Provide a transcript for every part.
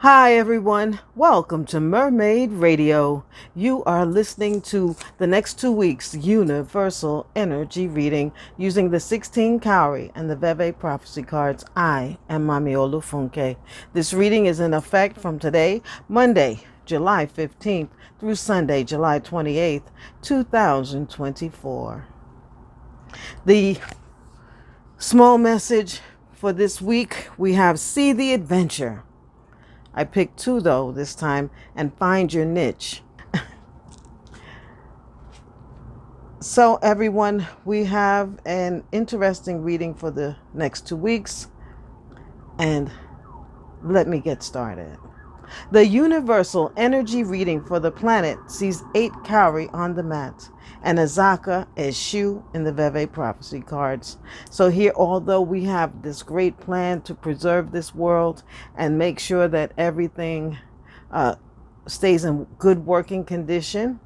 Hi everyone, welcome to Mermaid Radio. You are listening to the next 2 weeks Universal Energy Reading using the 16 Cowrie and the Veve Prophecy cards. I am Mami Olufunke. This reading is in effect from today, Monday, July 15th through Sunday, July 28th, 2024. The small message for this week, we have See the Adventure. I picked 2 though this time, and Find Your Niche. So everyone, we have an interesting reading for the next 2 weeks, and let me get started. The universal energy reading for the planet sees 8 Cowrie on the mat and Azaka Eshu in the Veve prophecy cards. So here, although we have this great plan to preserve this world and make sure that everything stays in good working condition,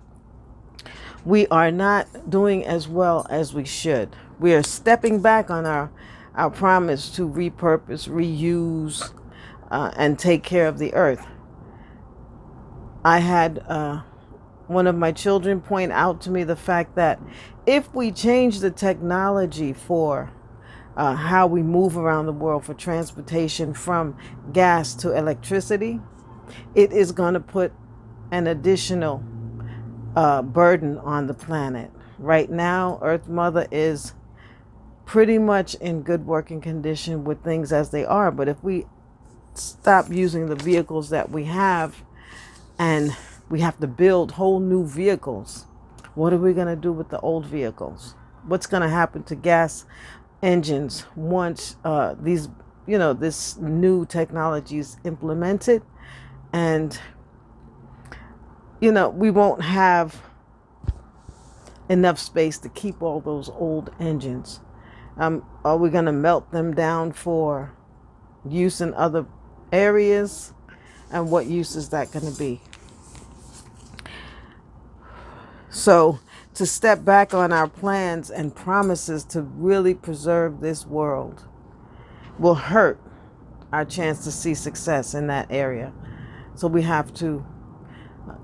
we are not doing as well as we should. We are stepping back on our promise to repurpose, reuse, and take care of the earth. I had one of my children point out to me the fact that if we change the technology for how we move around the world for transportation from gas to electricity, it is going to put an additional burden on the planet. Right now, Earth Mother is pretty much in good working condition with things as they are. But if we stop using the vehicles that we have, and we have to build whole new vehicles, what are we going to do with the old vehicles? What's going to happen to gas engines once this new technology is implemented? And we won't have enough space to keep all those old engines. Are we going to melt them down for use in other areas? And what use is that going to be? So to step back on our plans and promises to really preserve this world will hurt our chance to see success in that area. So we have to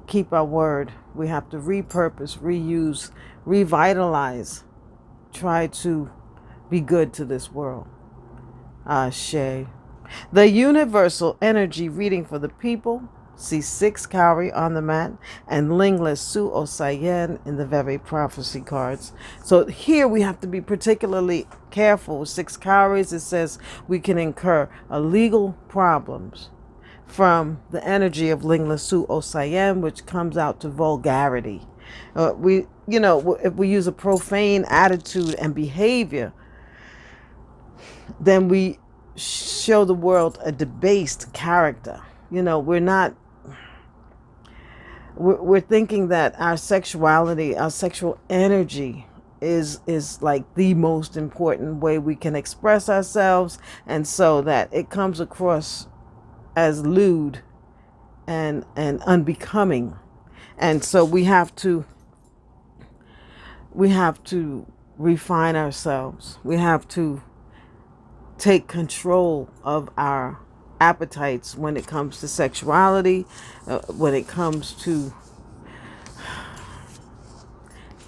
keep our word. We have to repurpose, reuse, revitalize, try to be good to this world. Ashe. The universal energy reading for the people. See 6 Cowrie on the mat and Lingless Su Osayen in the Veve prophecy cards. So here we have to be particularly careful. With 6 Cowries, it says we can incur legal problems from the energy of Lingless Su Osayen, which comes out to vulgarity. If we use a profane attitude and behavior, then we show the world a debased character. We're thinking that our sexuality, our sexual energy is like the most important way we can express ourselves, and so that it comes across as lewd and unbecoming. And so we have to refine ourselves. We have to take control of our appetites when it comes to sexuality, when it comes to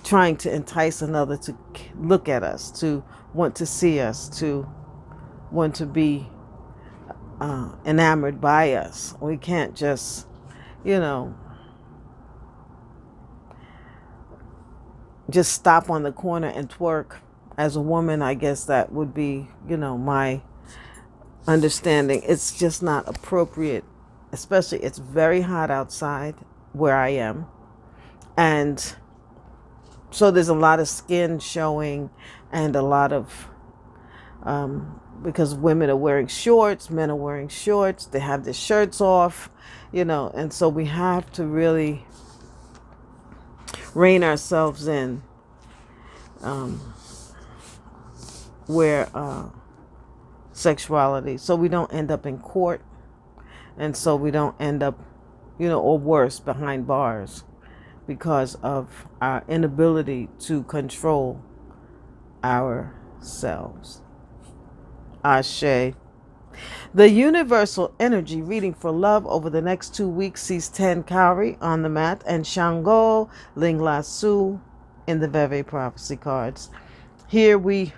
trying to entice another to look at us, to want to see us, to want to be enamored by us. We can't just, just stop on the corner and twerk. As a woman, I guess that would be, my understanding. It's just not appropriate, especially it's very hot outside where I am. And so there's a lot of skin showing, and a lot of, because women are wearing shorts, men are wearing shorts, they have their shirts off, and so we have to really rein ourselves in, where sexuality, so we don't end up in court, and so we don't end up, or worse, behind bars because of our inability to control ourselves. Ashe. The universal energy reading for love over the next 2 weeks sees 10 Cowrie on the mat and Shango Lingla Su in the Veve prophecy cards. Here we're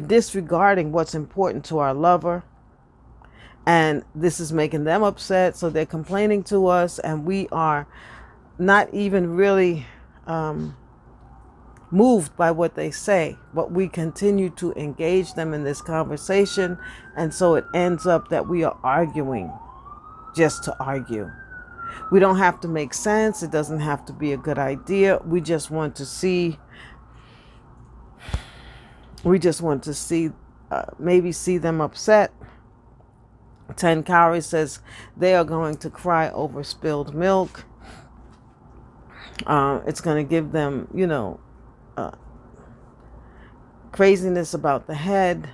disregarding what's important to our lover, and this is making them upset, so they're complaining to us, and we are not even really moved by what they say, but we continue to engage them in this conversation, and so it ends up that we are arguing just to argue. We don't have to make sense. It doesn't have to be a good idea. We just want to see maybe see them upset. 10 Cowrie says they are going to cry over spilled milk. It's going to give them, craziness about the head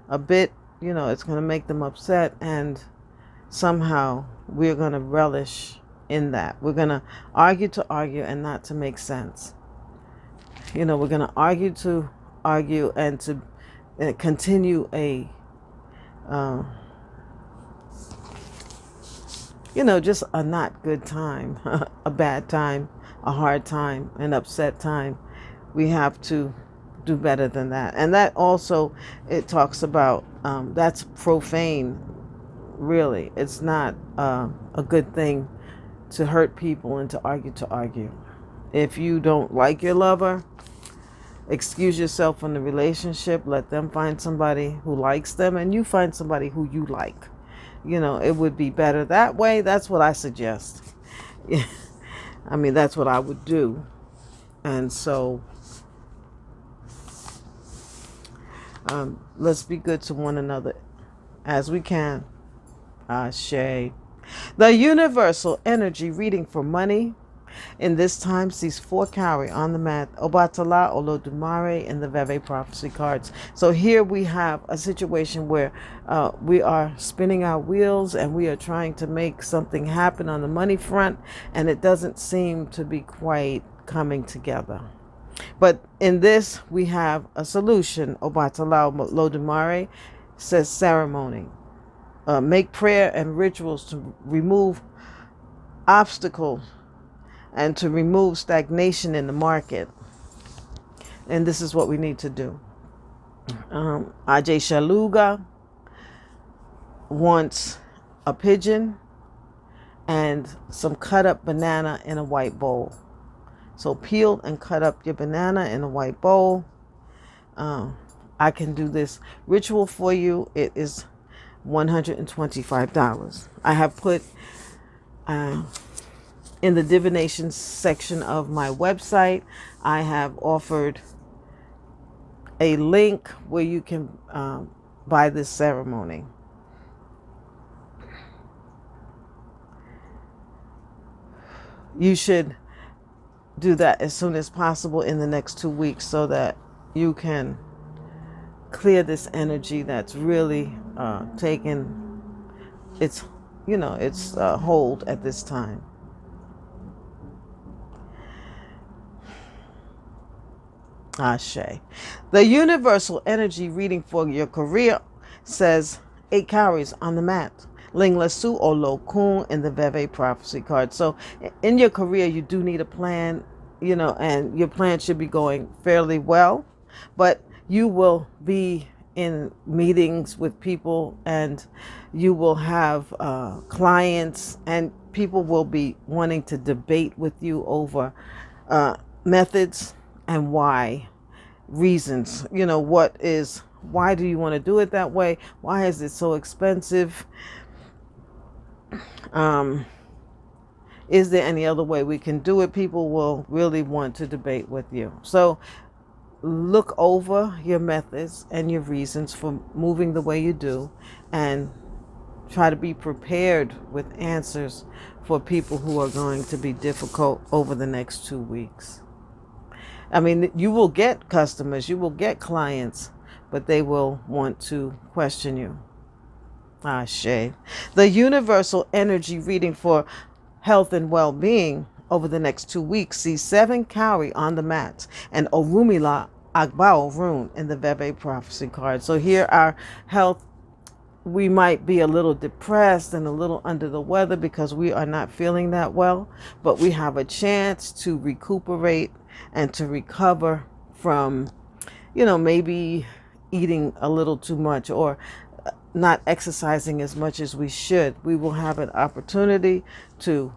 a bit. It's going to make them upset, and somehow we're going to relish in that. We're going to argue to argue and not to make sense. We're going to argue to argue and to continue a just a not good time, a bad time, a hard time, an upset time. We have to do better than that. And that also, it talks about, that's profane, really. It's not a good thing to hurt people and to argue. If you don't like your lover, excuse yourself from the relationship. Let them find somebody who likes them, and you find somebody who you like. It would be better that way. That's what I suggest. I mean, that's what I would do. And so let's be good to one another as we can. Ashe. The universal energy reading for money in this time sees 4 Cowrie on the mat, Obatala Olodumare in the Veve prophecy cards. So here we have a situation where we are spinning our wheels and we are trying to make something happen on the money front, and it doesn't seem to be quite coming together. But in this, we have a solution. Obatala Olodumare says ceremony. Make prayer and rituals to remove obstacles and to remove stagnation in the market. And this is what we need to do. Ajay Shaluga wants a pigeon and some cut up banana in a white bowl. So peel and cut up your banana in a white bowl. I can do this ritual for you. It is $125. I have put in the Divination section of my website, I have offered a link where you can buy this ceremony. You should do that as soon as possible in the next 2 weeks so that you can clear this energy that's really taken its hold at this time. Ashe. The universal energy reading for your career says 8 Cowries on the mat. Linglasu or Lokun in the Veve prophecy card. So in your career, you do need a plan, and your plan should be going fairly well, but you will be in meetings with people, and you will have clients, and people will be wanting to debate with you over methods and why, reasons. Why do you want to do it that way? Why is it so expensive? Is there any other way we can do it? People will really want to debate with you. So look over your methods and your reasons for moving the way you do, and try to be prepared with answers for people who are going to be difficult over the next 2 weeks. I mean, you will get customers, you will get clients, but they will want to question you. Ashe. The universal energy reading for health and well-being over the next 2 weeks sees 7 Cowrie on the mat and Orumila Agbao rune in the Veve prophecy card. So here our health we might be a little depressed and a little under the weather because we are not feeling that well, but we have a chance to recuperate and to recover from, maybe eating a little too much or not exercising as much as we should. We will have an opportunity to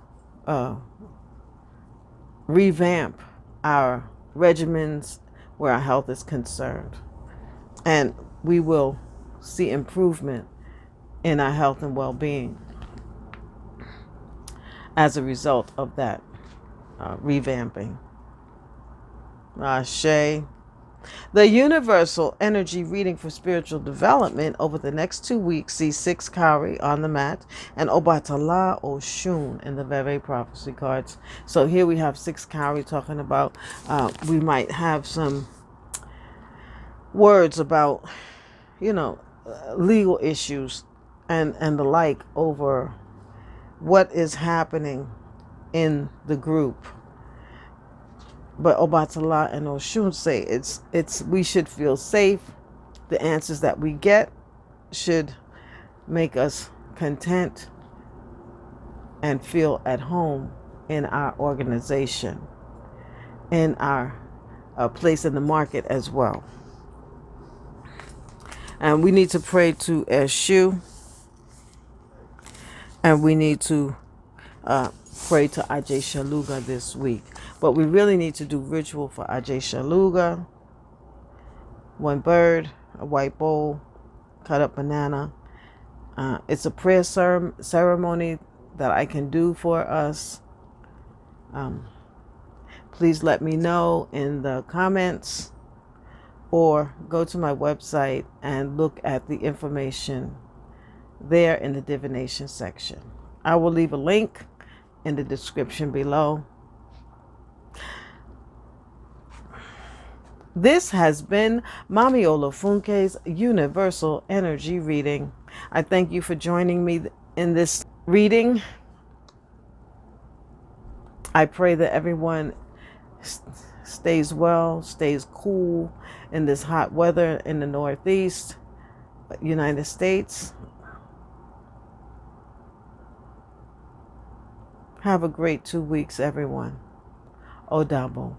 revamp our regimens where our health is concerned. And we will see improvement in our health and well-being as a result of that revamping. Ashe. The universal energy reading for spiritual development over the next 2 weeks sees 6 Cowrie on the mat and Obatala Oshun in the Veve prophecy cards. So here we have 6 Cowrie talking about we might have some words about, legal issues and the like over what is happening in the group. But Obatala and Oshun say it's we should feel safe. The answers that we get should make us content and feel at home in our organization, in our place in the market as well. And we need to pray to Eshu, and we need to pray to Ajay Shaluga this week. But we really need to do ritual for Ajay Shaluga. 1 bird, a white bowl, cut up banana. It's a prayer ceremony that I can do for us. Please let me know in the comments or go to my website and look at the information there in the divination section. I will leave a link in the description below. This has been Mami Olufunke's Universal Energy Reading. I thank you for joining me in this reading. I pray that everyone stays well, stays cool in this hot weather in the Northeast United States. Have a great 2 weeks, everyone. Odabo.